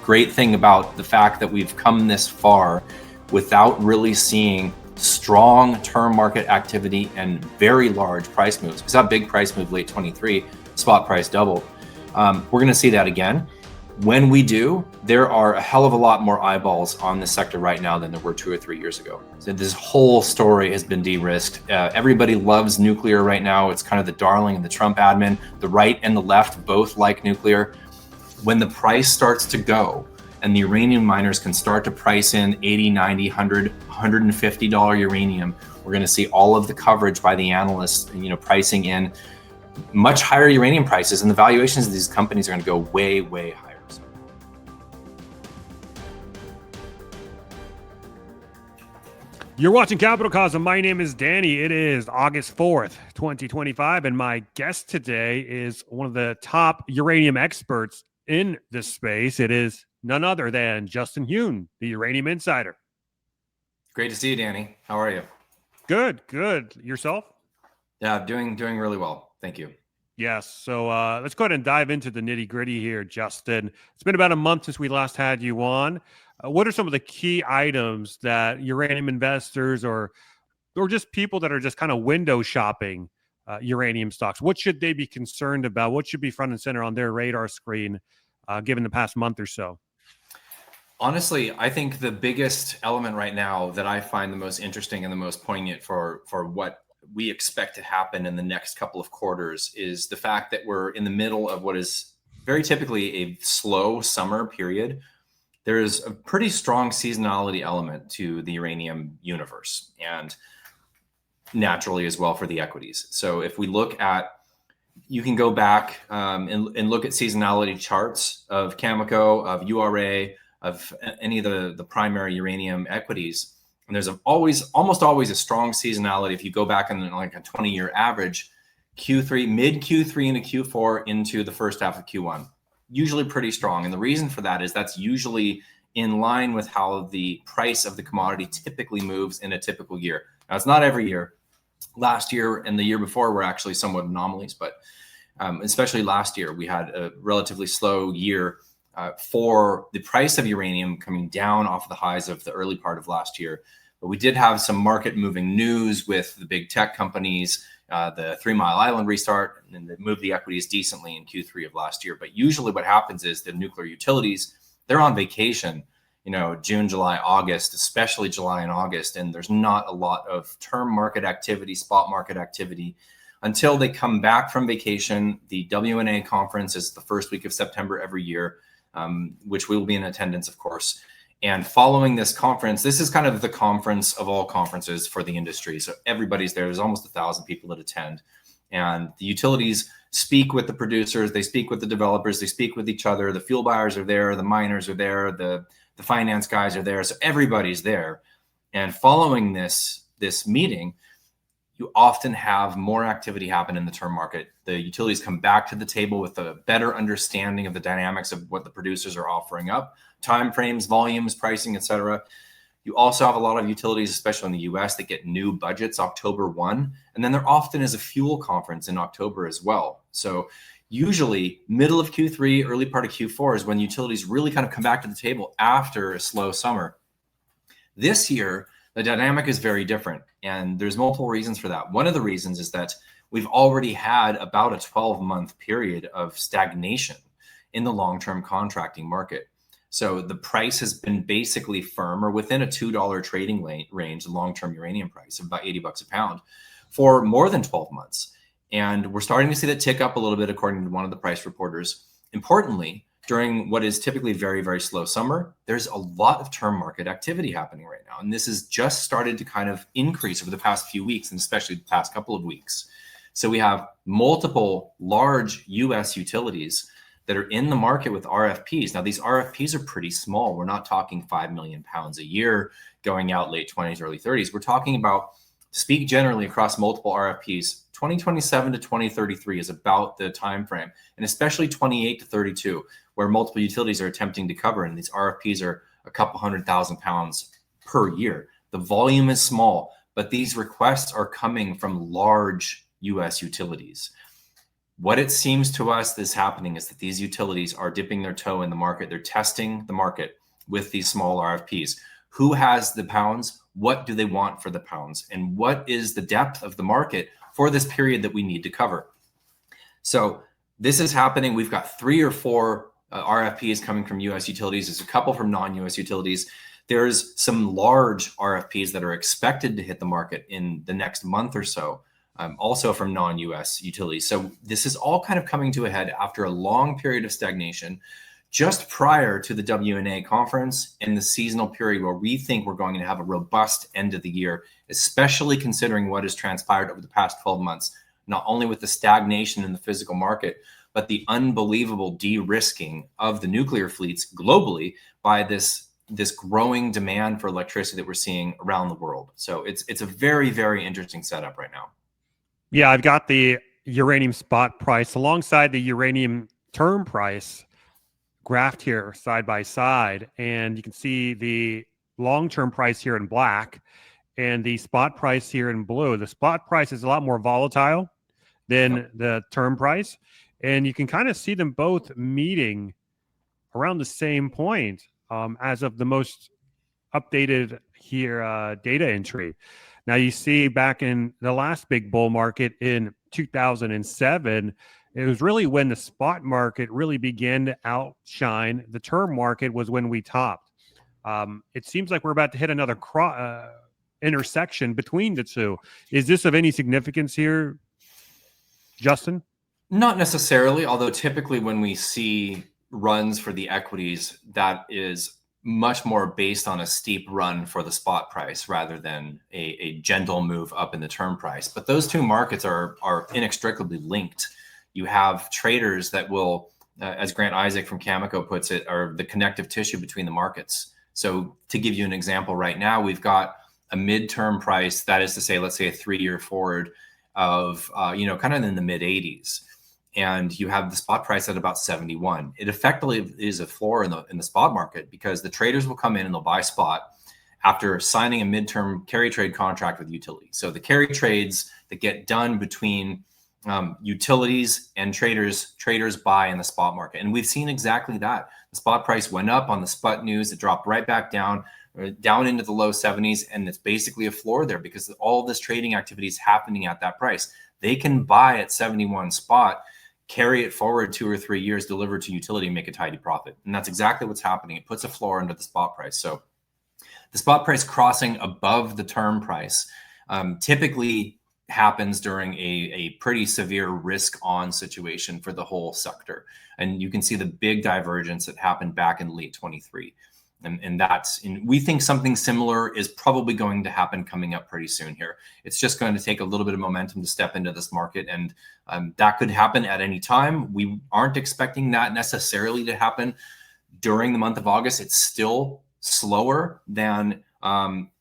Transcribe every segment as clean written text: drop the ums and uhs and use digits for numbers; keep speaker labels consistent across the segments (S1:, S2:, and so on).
S1: great thing about the fact that we've come this far without really seeing strong term market activity and very large price moves. We saw a big price move late 23, spot price doubled. We're going to see that again. When we do, there are a hell of a lot more eyeballs on this sector right now than there were 2 or 3 years ago. So this whole story has been de-risked. Everybody loves nuclear right now. It's kind of the darling of the Trump admin. The right and the left both like nuclear. When the price starts to go and the uranium miners can start to price in 80, 90, 100, $150 uranium, we're going to see all of the coverage by the analysts, pricing in much higher uranium prices, and the valuations of these companies are going to go way, way higher.
S2: You're watching Capital Cause, and my name is Danny. It is August 4th, 2025, and my guest today is one of the top uranium experts in this space. It is none other than Justin Huhn, the Uranium Insider.
S1: Great to see you, Danny. How are you?
S2: Good. Yourself?
S1: Yeah, doing really well. Thank you.
S2: Yes. So let's go ahead and dive into the nitty-gritty here, Justin. It's been about a month since we last had you on. What are some of the key items that uranium investors or just people that are just kind of window shopping uranium stocks, what should they be concerned about? What should be front and center on their radar screen given the past month or so?
S1: Honestly, I think the biggest element right now that I find the most interesting and the most poignant for what we expect to happen in the next couple of quarters is the fact that we're in the middle of what is very typically a slow summer period. There's a pretty strong seasonality element to the uranium universe, and naturally as well for the equities. So if we look at, you can go back and look at seasonality charts of Cameco, of URA, of any of the primary uranium equities. And there's almost always a strong seasonality. If you go back in like a 20-year average, mid Q3 into Q4 into the first half of Q1, usually pretty strong. And the reason for that is that's usually in line with how the price of the commodity typically moves in a typical year. Now, it's not every year. Last year and the year before were actually somewhat anomalies, but especially last year, we had a relatively slow year for the price of uranium coming down off the highs of the early part of last year. But we did have some market moving news with the big tech companies, the 3 Mile Island restart, and that moved the equities decently in Q3 of last year. But usually what happens is the nuclear utilities, they're on vacation, June, July, August, especially July and August. And there's not a lot of term market activity, spot market activity until they come back from vacation. The WNA conference is the first week of September every year, which we will be in attendance, of course. And following this conference, this is kind of the conference of all conferences for the industry. So everybody's there. There's almost 1,000 people that attend. And the utilities speak with the producers. They speak with the developers. They speak with each other. The fuel buyers are there. The miners are there. The finance guys are there. So everybody's there. And following this meeting, you often have more activity happen in the term market. The utilities come back to the table with a better understanding of the dynamics of what the producers are offering up, timeframes, volumes, pricing, et cetera. You also have a lot of utilities, especially in the US, that get new budgets October 1. And then there often is a fuel conference in October as well. So usually middle of Q3, early part of Q4 is when utilities really kind of come back to the table after a slow summer. This year, the dynamic is very different, and there's multiple reasons for that. One of the reasons is that we've already had about a 12-month period of stagnation in the long-term contracting market. So the price has been basically firm or within a $2 trading range, the long-term uranium price of about $80 a pound for more than 12 months. And we're starting to see that tick up a little bit, according to one of the price reporters. Importantly, during what is typically very, very slow summer, there's a lot of term market activity happening right now. And this has just started to kind of increase over the past few weeks, and especially the past couple of weeks. So we have multiple large US utilities that are in the market with RFPs. Now, these RFPs are pretty small. We're not talking 5 million pounds a year going out late 20s, early 30s. We're talking about, to speak generally across multiple RFPs, 2027 to 2033 is about the time frame, and especially 28 to 32, where multiple utilities are attempting to cover, and these RFPs are a couple 100,000 pounds per year. The volume is small, but these requests are coming from large US utilities. What it seems to us is happening is that these utilities are dipping their toe in the market. They're testing the market with these small RFPs. Who has the pounds? What do they want for the pounds? And what is the depth of the market for this period that we need to cover? So this is happening. We've got 3 or 4 RFPs coming from US utilities. There's a couple from non-US utilities. There's some large RFPs that are expected to hit the market in the next month or so, also from non-US utilities. So this is all kind of coming to a head after a long period of stagnation, just prior to the WNA conference and the seasonal period where we think we're going to have a robust end of the year, especially considering what has transpired over the past 12 months, not only with the stagnation in the physical market, but the unbelievable de-risking of the nuclear fleets globally by this growing demand for electricity that we're seeing around the world. So it's a very, very interesting setup right now.
S2: Yeah, I've got the uranium spot price alongside the uranium term price graphed here side by side, and you can see the long-term price here in black and the spot price here in blue. The spot price is a lot more volatile than the term price, and you can kind of see them both meeting around the same point as of the most updated here data entry. Now you see back in the last big bull market in 2007, it was really when the spot market really began to outshine the term market was when we topped. It seems like we're about to hit another intersection between the two. Is this of any significance here, Justin?
S1: Not necessarily, although typically when we see runs for the equities, that is much more based on a steep run for the spot price rather than a gentle move up in the term price. But those two markets are inextricably linked. You have traders that will, as Grant Isaac from Cameco puts it, are the connective tissue between the markets. So to give you an example, right now we've got a midterm price, that is to say, let's say a 3-year forward of kind of in the mid 80s. And you have the spot price at about 71. It effectively is a floor in the spot market because the traders will come in and they'll buy spot after signing a midterm carry trade contract with utilities. So the carry trades that get done between utilities and traders buy in the spot market. And we've seen exactly that. The spot price went up on the spot news. It dropped right back down into the low 70s. And it's basically a floor there because all this trading activity is happening at that price. They can buy at 71 spot, carry it forward 2 or 3 years, deliver to utility, and make a tidy profit. And that's exactly what's happening. It puts a floor under the spot price. So the spot price crossing above the term price typically happens during a pretty severe risk on situation for the whole sector. And you can see the big divergence that happened back in late 23. And we think something similar is probably going to happen coming up pretty soon here. It's just going to take a little bit of momentum to step into this market. And that could happen at any time. We aren't expecting that necessarily to happen during the month of August. It's still slower than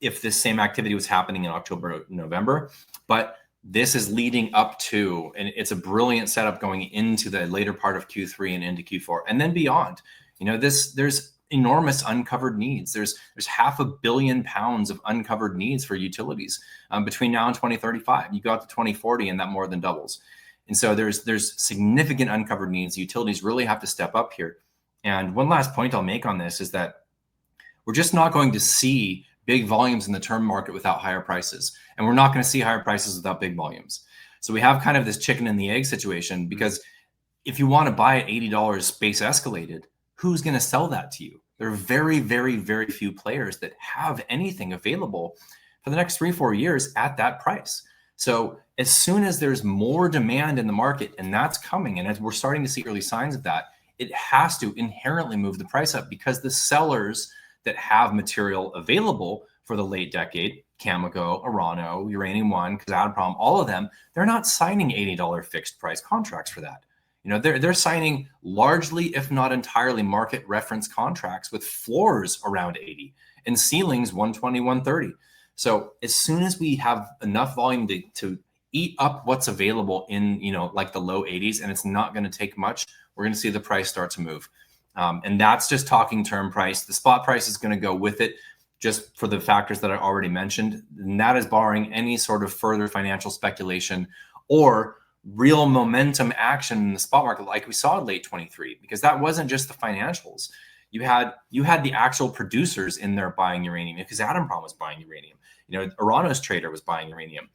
S1: if this same activity was happening in October, November. But this is leading up to, and it's a brilliant setup going into the later part of Q3 and into Q4 and then beyond. There's enormous uncovered needs. There's 500 million pounds of uncovered needs for utilities between now and 2035. You go out to 2040 and that more than doubles. And so there's significant uncovered needs. Utilities really have to step up here. And one last point I'll make on this is that we're just not going to see big volumes in the term market without higher prices. And we're not going to see higher prices without big volumes. So we have kind of this chicken and the egg situation, because if you want to buy at $80 space escalated, who's going to sell that to you? There are very, very, very few players that have anything available for the next 3-4 years at that price. So as soon as there's more demand in the market, and that's coming, and as we're starting to see early signs of that, it has to inherently move the price up, because the sellers that have material available for the late decade, Cameco, Orano, Uranium One, Kazatomprom, all of them, they're not signing $80 fixed price contracts for that. They're signing largely, if not entirely, market reference contracts with floors around 80 and ceilings 120, 130. So as soon as we have enough volume to eat up what's available in, like the low 80s, and it's not going to take much, we're going to see the price start to move. And that's just talking term price. The spot price is going to go with it, just for the factors that I already mentioned. And that is barring any sort of further financial speculation or real momentum action in the spot market like we saw in late 23, because that wasn't just the financials. You had the actual producers in there buying uranium, because Atomprom was buying uranium. Orano's trader was buying uranium.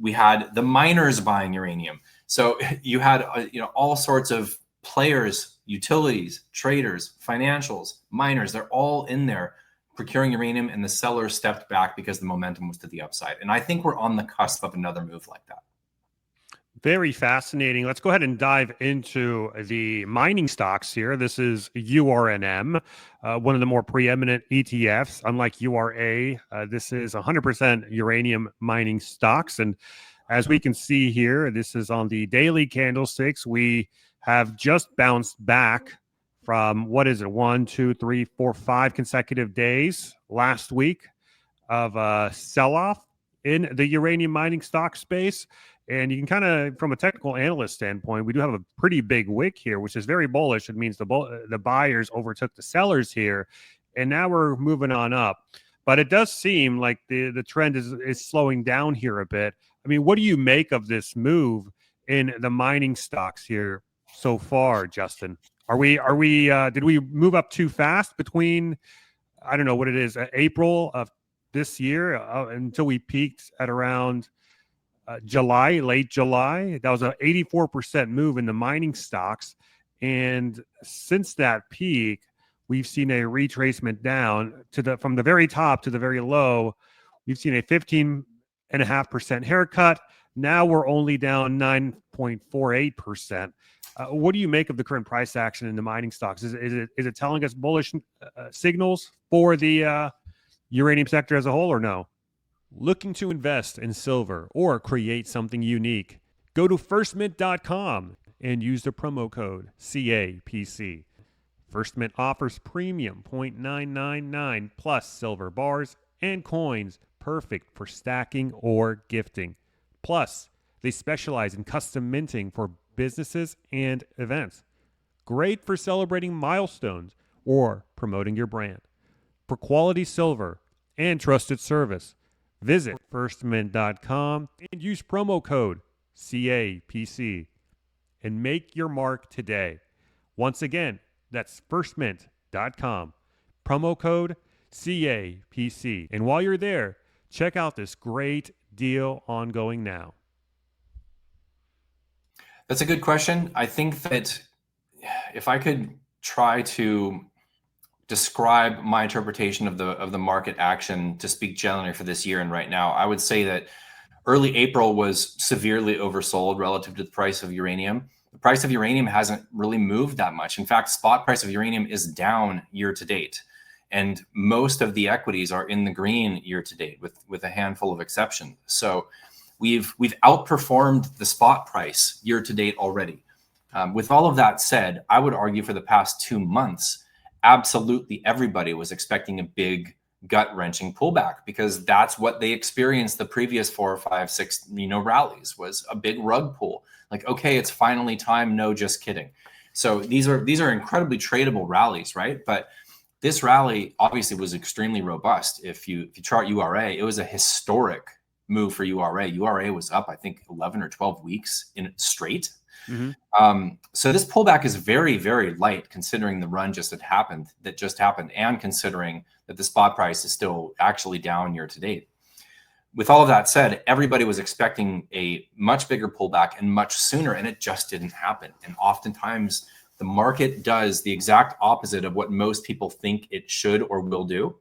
S1: We had the miners buying uranium. So you had all sorts of players, utilities, traders, financials, miners. They're all in there procuring uranium, and the sellers stepped back because the momentum was to the upside. And I think we're on the cusp of another move like that.
S2: Very fascinating. Let's go ahead and dive into the mining stocks here. This is URNM, one of the more preeminent ETFs. Unlike URA, this is 100% uranium mining stocks. And as we can see here, this is on the daily candlesticks. We have just bounced back from, 1, 2, 3, 4, 5 consecutive days last week of a sell-off in the uranium mining stock space. And you can kind of, from a technical analyst standpoint, we do have a pretty big wick here, which is very bullish. It means the buyers overtook the sellers here, and now we're moving on up. But it does seem like the trend is slowing down here a bit. I mean, what do you make of this move in the mining stocks here so far, Justin? Did we move up too fast between, I don't know what it is, April of this year until we peaked at around late July? That was an 84% move in the mining stocks. And since that peak, we've seen a retracement down from the very top to the very low. We've seen a 15.5% haircut. Now we're only down 9.48%. What do you make of the current price action in the mining stocks? Is it telling us bullish signals for the uranium sector as a whole, or no? Looking to invest in silver or create something unique? Go to firstmint.com and use the promo code CAPC. First Mint offers premium 0.999 plus silver bars and coins, perfect for stacking or gifting. Plus, they specialize in custom minting for businesses and events. Great for celebrating milestones or promoting your brand. For quality silver and trusted service, visit firstmint.com and use promo code CAPC and make your mark today. Once again, that's firstmint.com, promo code CAPC. And while you're there, check out this great deal ongoing now.
S1: That's a good question. I think that if I could try to describe my interpretation of the market action to speak generally for this year and right now, I would say that early April was severely oversold relative to the price of uranium. The price of uranium hasn't really moved that much. In fact, spot price of uranium is down year to date, and most of the equities are in the green year to date, with a handful of exceptions. So we've outperformed the spot price year to date already. With all of that said, I would argue for the past 2 months, absolutely everybody was expecting a big gut-wrenching pullback, because that's what they experienced the previous 4 or 5, 6 rallies, was a big rug pull. Like, okay, it's finally time. No, just kidding. So these are incredibly tradable rallies, right? But this rally obviously was extremely robust. If you chart URA, it was a historic move for URA. URA was up, I think, 11 or 12 weeks in straight. Mm-hmm. So this pullback is very, very light, considering the run just happened, and considering that the spot price is still actually down year to date. With all of that said, everybody was expecting a much bigger pullback and much sooner, and it just didn't happen. And oftentimes the market does the exact opposite of what most people think it should or will do.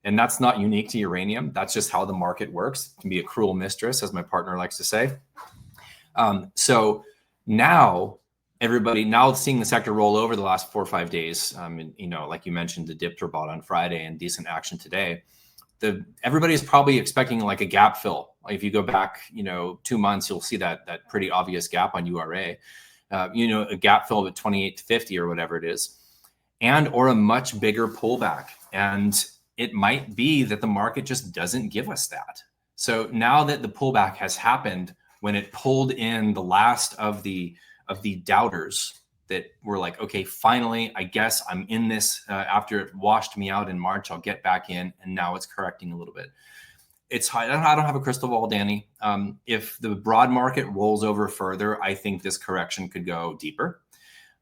S1: And that's not unique to uranium. That's just how the market works. It can be a cruel mistress, as my partner likes to say. So now seeing the sector roll over the last 4 or 5 days, like you mentioned, the dip or bought on Friday and decent action today. Everybody is probably expecting like a gap fill. Like if you go back, 2 months, you'll see that pretty obvious gap on URA. A gap fill at 28 to 50 or whatever it is, or a much bigger pullback. And it might be that the market just doesn't give us that. So now that the pullback has happened, when it pulled in the last of the doubters that were like, okay, finally, I guess I'm in this, after it washed me out in March, I'll get back in. And now it's correcting a little bit. It's high. I don't have a crystal ball, Danny. If the broad market rolls over further, I think this correction could go deeper.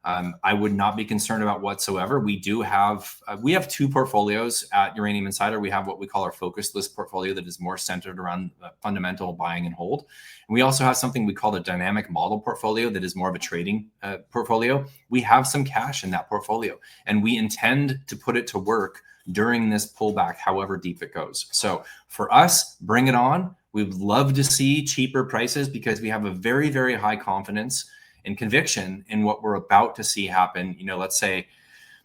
S1: I would not be concerned about whatsoever. We have two portfolios at Uranium Insider. We have what we call our focus list portfolio that is more centered around fundamental buying and hold. And we also have something we call the dynamic model portfolio that is more of a trading portfolio. We have some cash in that portfolio, and we intend to put it to work during this pullback, however deep it goes. So for us, bring it on. We'd love to see cheaper prices because we have a very, very high confidence and conviction in what we're about to see happen, let's say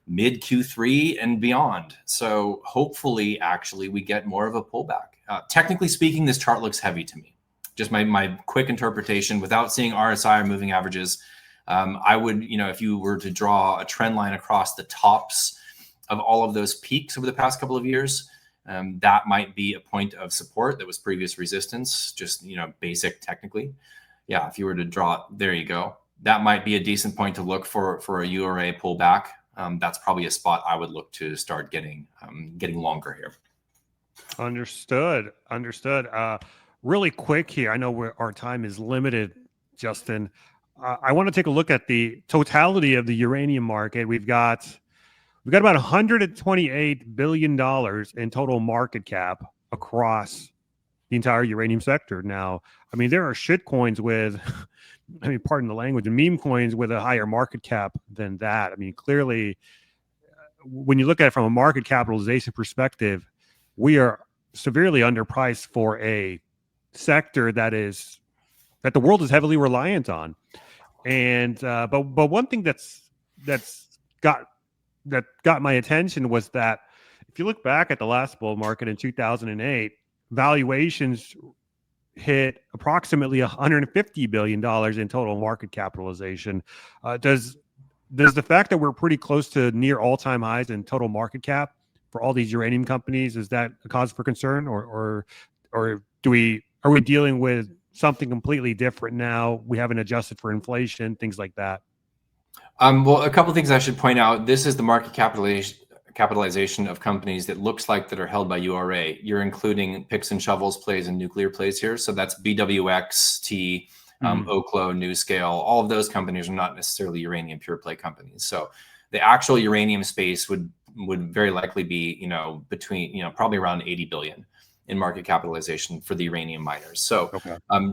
S1: mid Q3 and beyond. So hopefully, actually, we get more of a pullback. Technically speaking, this chart looks heavy to me. Just my quick interpretation without seeing RSI or moving averages. I would, if you were to draw a trend line across the tops of all of those peaks over the past couple of years, that might be a point of support that was previous resistance, just, basic technically. Yeah, if you were to draw, there you go. That might be a decent point to look for a URA pullback. That's probably a spot I would look to start getting longer here.
S2: Understood. Really quick here. I know our time is limited, Justin. I want to take a look at the totality of the uranium market. We've got about $128 billion in total market cap across the entire uranium sector. Now, I mean, there are shit coins with, pardon the language, and meme coins with a higher market cap than that. I mean, clearly, when you look at it from a market capitalization perspective, we are severely underpriced for a sector that the world is heavily reliant on. And but one thing that got my attention was that if you look back at the last bull market in 2008, valuations hit approximately $150 billion in total market capitalization. Does the fact that we're pretty close to near all-time highs in total market cap for all these uranium companies, is that a cause for concern, or are we dealing with something completely different now? We haven't adjusted for inflation, things like that.
S1: Well, a couple of things I should point out. This is the market capitalization of companies that looks like that are held by URA. You're including picks and shovels plays and nuclear plays here. So that's BWXT, Oklo, NuScale. All of those companies are not necessarily uranium pure play companies. So the actual uranium space would very likely be, between, probably around 80 billion in market capitalization for the uranium miners. So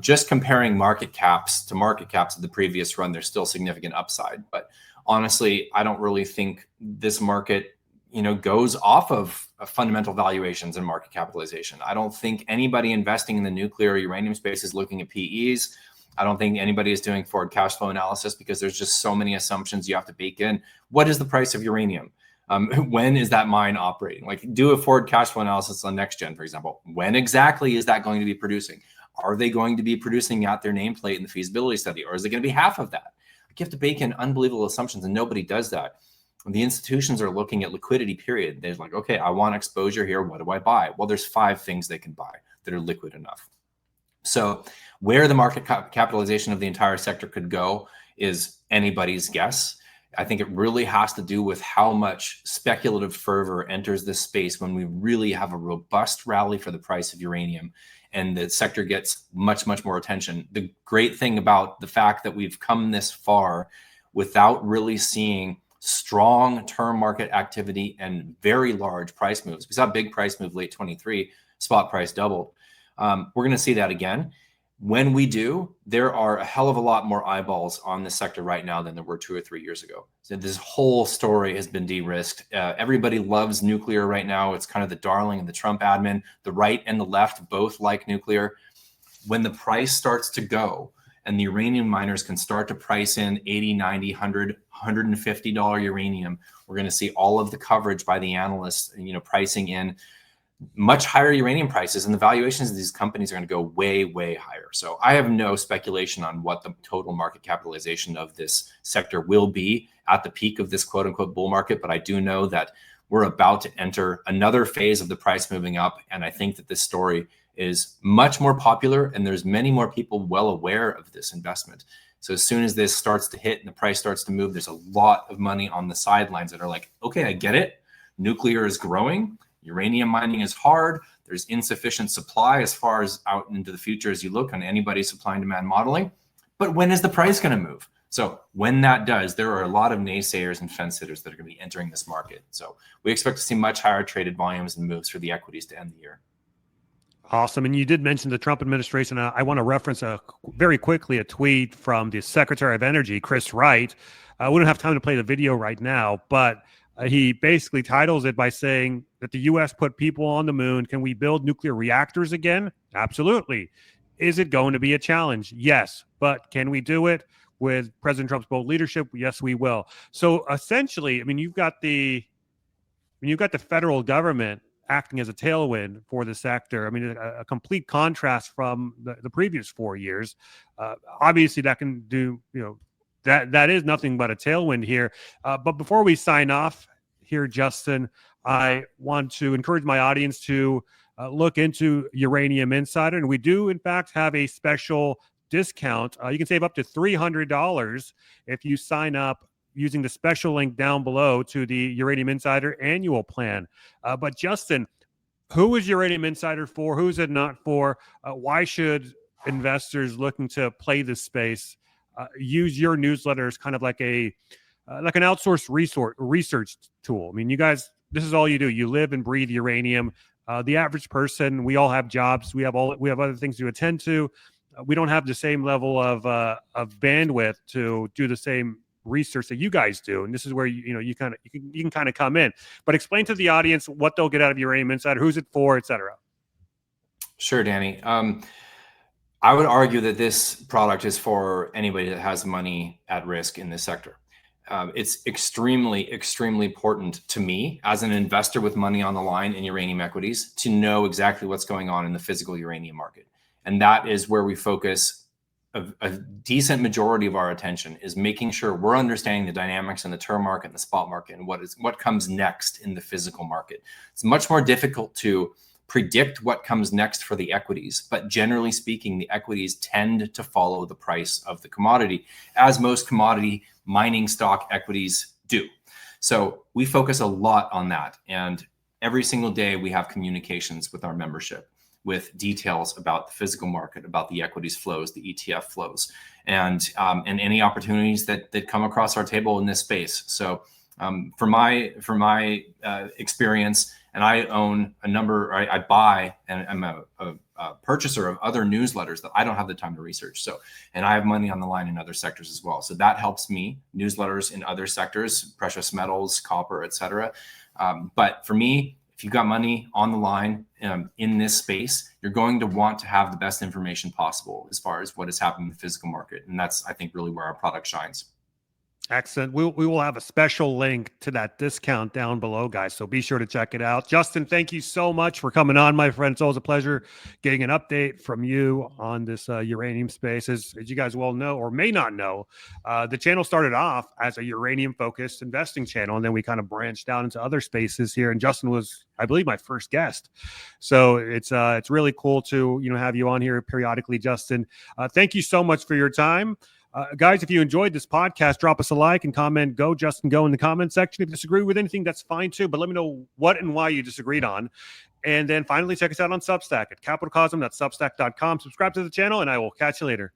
S1: just comparing market caps of the previous run, there's still significant upside. But honestly, I don't really think this market, goes off of fundamental valuations and market capitalization. I don't think anybody investing in the nuclear uranium space is looking at PEs. I don't think anybody is doing forward cash flow analysis because there's just so many assumptions you have to bake in. What is the price of uranium? When is that mine operating? Like, do a forward cash flow analysis on NextGen, for example. When exactly is that going to be producing? Are they going to be producing at their nameplate in the feasibility study, or is it going to be half of that? You have to bake in unbelievable assumptions, and nobody does that. The institutions are looking at liquidity, period. They're like, okay, I want exposure here. What do I buy? Well, there's 5 things they can buy that are liquid enough. So where the market capitalization of the entire sector could go is anybody's guess. I think it really has to do with how much speculative fervor enters this space when we really have a robust rally for the price of uranium and the sector gets much, much more attention. The great thing about the fact that we've come this far without really seeing strong term market activity and very large price moves. We saw a big price move late 23, spot price doubled. We're going to see that again. When we do, there are a hell of a lot more eyeballs on this sector right now than there were 2 or 3 years ago. So this whole story has been de-risked. Everybody loves nuclear right now. It's kind of the darling of the Trump admin. The right and the left both like nuclear. When the price starts to go and the uranium miners can start to price in $80, $90, $100, $150 uranium, we're going to see all of the coverage by the analysts, pricing in much higher uranium prices, and the valuations of these companies are going to go way, way higher. So I have no speculation on what the total market capitalization of this sector will be at the peak of this quote unquote bull market. But I do know that we're about to enter another phase of the price moving up. And I think that this story is much more popular and there's many more people well aware of this investment. So as soon as this starts to hit and the price starts to move, there's a lot of money on the sidelines that are like, okay, I get it. Nuclear is growing. Uranium mining is hard. There's insufficient supply as far as out into the future as you look on anybody's supply and demand modeling. But when is the price going to move? So when that does, there are a lot of naysayers and fence sitters that are going to be entering this market. So we expect to see much higher traded volumes and moves for the equities to end the year.
S2: Awesome. And you did mention the Trump administration. I want to reference very quickly a tweet from the Secretary of Energy, Chris Wright. We don't have time to play the video right now, but he basically titles it by saying that the U.S. put people on the moon. Can we build nuclear reactors again? Absolutely. Is it going to be a challenge? Yes. But can we do it with President Trump's bold leadership? Yes, we will. So essentially, I mean, you've got the federal government acting as a tailwind for the sector. I mean, a complete contrast from the previous 4 years. Obviously, that can do, that is nothing but a tailwind here. But before we sign off here, Justin, I want to encourage my audience to look into Uranium Insider. And we do, in fact, have a special discount. You can save up to $300 if you sign up using the special link down below to the Uranium Insider annual plan. But Justin, who is Uranium Insider for? Who is it not for? Why should investors looking to play this space use your newsletter as kind of like an outsourced research tool? I mean, you guys, this is all you do. You live and breathe uranium. The average person, we all have jobs. We have other things to attend to. We don't have the same level of bandwidth to do the same research that you guys do, and this is where you can kind of come in. But explain to the audience what they'll get out of Uranium Insider, who's it for, etc.
S1: Sure, Danny. I would argue that this product is for anybody that has money at risk in this sector. It's extremely important to me as an investor with money on the line in uranium equities to know exactly what's going on in the physical uranium market, and that is where we focus a decent majority of our attention, is making sure we're understanding the dynamics in the term market and the spot market and what comes next in the physical market. It's much more difficult to predict what comes next for the equities, but generally speaking, the equities tend to follow the price of the commodity, as most commodity mining stock equities do. So we focus a lot on that, and every single day we have communications with our membership with details about the physical market, about the equities flows, the ETF flows, and any opportunities that come across our table in this space. So for my experience, and I own a number, I buy, and I'm a purchaser of other newsletters that I don't have the time to research. So, and I have money on the line in other sectors as well. So that helps me, newsletters in other sectors, precious metals, copper, etc. But for me, if you've got money on the line in this space, you're going to want to have the best information possible as far as what is happening in the physical market. And that's, I think, really where our product shines.
S2: Excellent. We will have a special link to that discount down below, guys. So be sure to check it out. Justin, thank you so much for coming on, my friend. It's always a pleasure getting an update from you on this uranium space. As you guys well know, or may not know, the channel started off as a uranium-focused investing channel, and then we kind of branched out into other spaces here. And Justin was, I believe, my first guest. So it's really cool to have you on here periodically, Justin. Thank you so much for your time. Guys, if you enjoyed this podcast, drop us a like and comment, go Justin, go in the comment section. If you disagree with anything, that's fine too, but let me know what and why you disagreed on. And then finally, check us out on Substack at capitalcosm.substack.com. Subscribe to the channel, and I will catch you later.